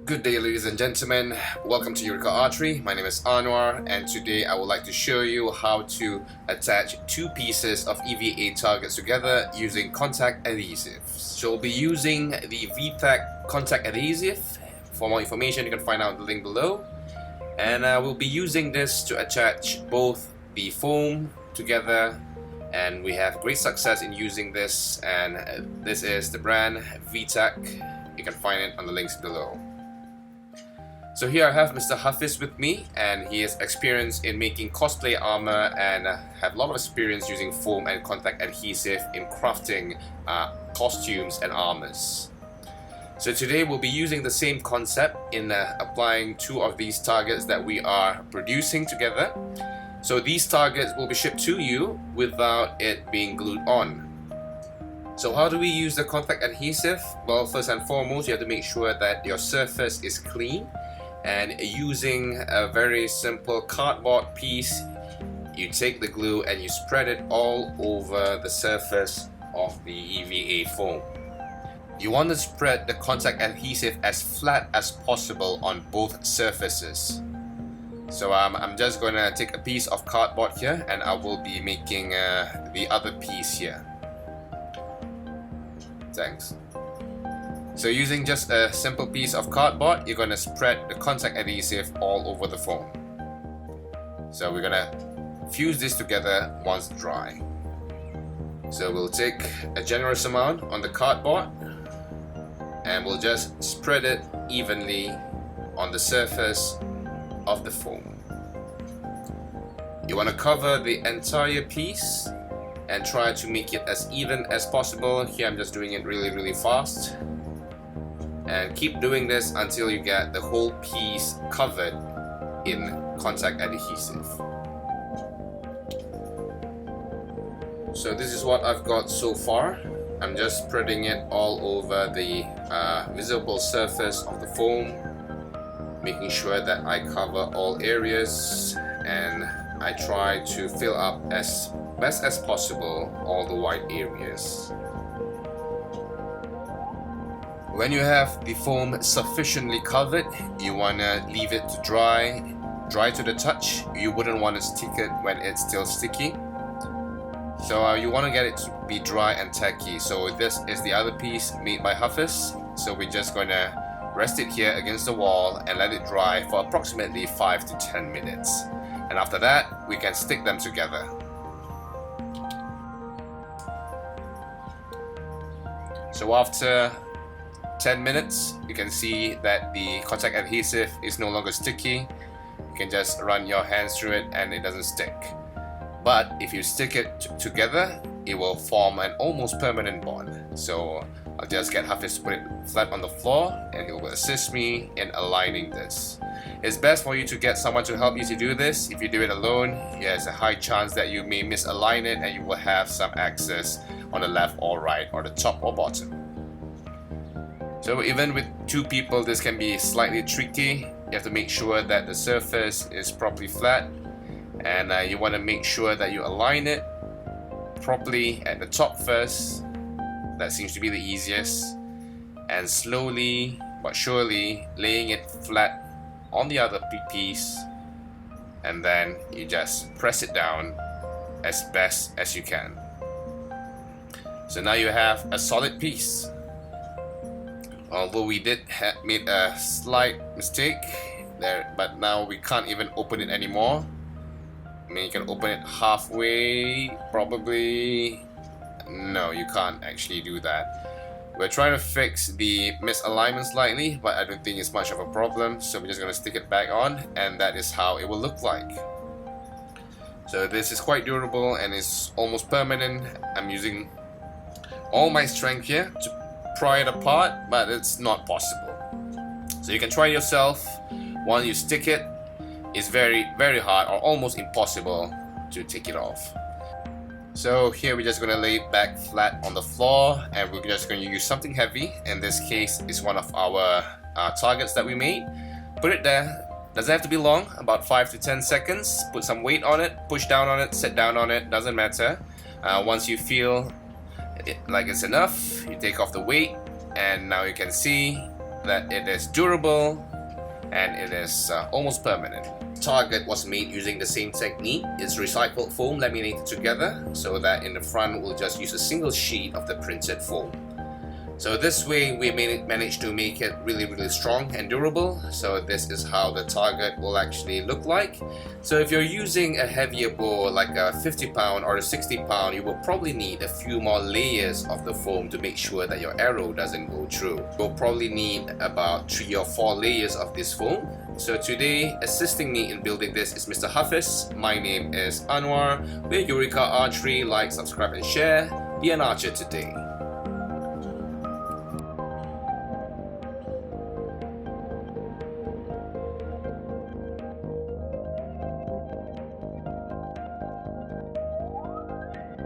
Good day, ladies and gentlemen. Welcome to Eureka Archery. My name is Anwar, and today I would like to show you how to attach two pieces of EVA targets together using contact adhesive. So we'll be using the VTech contact adhesive. For more information, you can find out the link below. And we'll be using this to attach both the foam together, and we have great success in using this. And this is the brand VTech. You can find it on the links below. So here I have Mr. Hafiz with me, and he is experienced in making cosplay armor and have a lot of experience using foam and contact adhesive in crafting costumes and armors. So today we'll be using the same concept in applying two of these targets that we are producing together. So these targets will be shipped to you without it being glued on. So how do we use the contact adhesive? Well, first and foremost, you have to make sure that your surface is clean. And using a very simple cardboard piece, you take the glue and you spread it all over the surface of the EVA foam. You want to spread the contact adhesive as flat as possible on both surfaces. So I'm just going to take a piece of cardboard here, and I will be making the other piece here. Thanks. So using just a simple piece of cardboard, you're going to spread the contact adhesive all over the foam. So we're going to fuse this together once dry. So we'll take a generous amount on the cardboard and we'll just spread it evenly on the surface of the foam. You want to cover the entire piece and try to make it as even as possible. Here I'm just doing it really fast. And keep doing this until you get the whole piece covered in contact adhesive. So this is what I've got so far. I'm just spreading it all over the visible surface of the foam, making sure that I cover all areas, and I try to fill up as best as possible all the white areas. When you have the foam sufficiently covered, you want to leave it to dry to the touch. You wouldn't want to stick it when it's still sticky. So you want to get it to be dry and tacky. So this is the other piece made by Hafiz. So we're just going to rest it here against the wall and let it dry for approximately 5 to 10 minutes. And after that, we can stick them together. So after 10 minutes, you can see that the contact adhesive is no longer sticky. You can just run your hands through it and it doesn't stick. But if you stick it together, it will form an almost permanent bond. So I'll just get Hafiz to put it flat on the floor, and he will assist me in aligning this. It's best for you to get someone to help you to do this. If you do it alone, there's a high chance that you may misalign it and you will have some excess on the left or right, or the top or bottom. So even with two people, this can be slightly tricky. You have to make sure that the surface is properly flat, and you want to make sure that you align it properly at the top first. That seems to be the easiest, and slowly but surely laying it flat on the other piece, and then you just press it down as best as you can. So now you have a solid piece. Although we did made a slight mistake there, but now we can't even open it anymore. I mean, you can open it halfway, probably. No, you can't actually do that. We're trying to fix the misalignment slightly, but I don't think it's much of a problem. So we're just going to stick it back on, and that is how it will look like. So this is quite durable and is almost permanent. I'm using all my strength here to pry it apart, but it's not possible. So you can try yourself. Once you stick it, it's very hard or almost impossible to take it off. So here we're just going to lay it back flat on the floor, and we're just going to use something heavy. In this case, it's one of our targets that we made. Put it there. Doesn't have to be long, about 5 to 10 seconds. Put some weight on it, push down on it, sit down on it, doesn't matter. Once you feel like it's enough, you take off the weight, and now you can see that it is durable and it is almost permanent. Target was made using the same technique. It's recycled foam laminated together so that in the front we'll just use a single sheet of the printed foam. So this way we managed to make it really strong and durable. So this is how the target will actually look like. So if you're using a heavier bow like a 50 pound or a 60 pound, you will probably need a few more layers of the foam to make sure that your arrow doesn't go through. You'll probably need about 3 or 4 layers of this foam. So today, assisting me in building this is Mr. Hafiz. My name is Anwar. We're Eureka Archery. Like, subscribe and share. Be an archer today.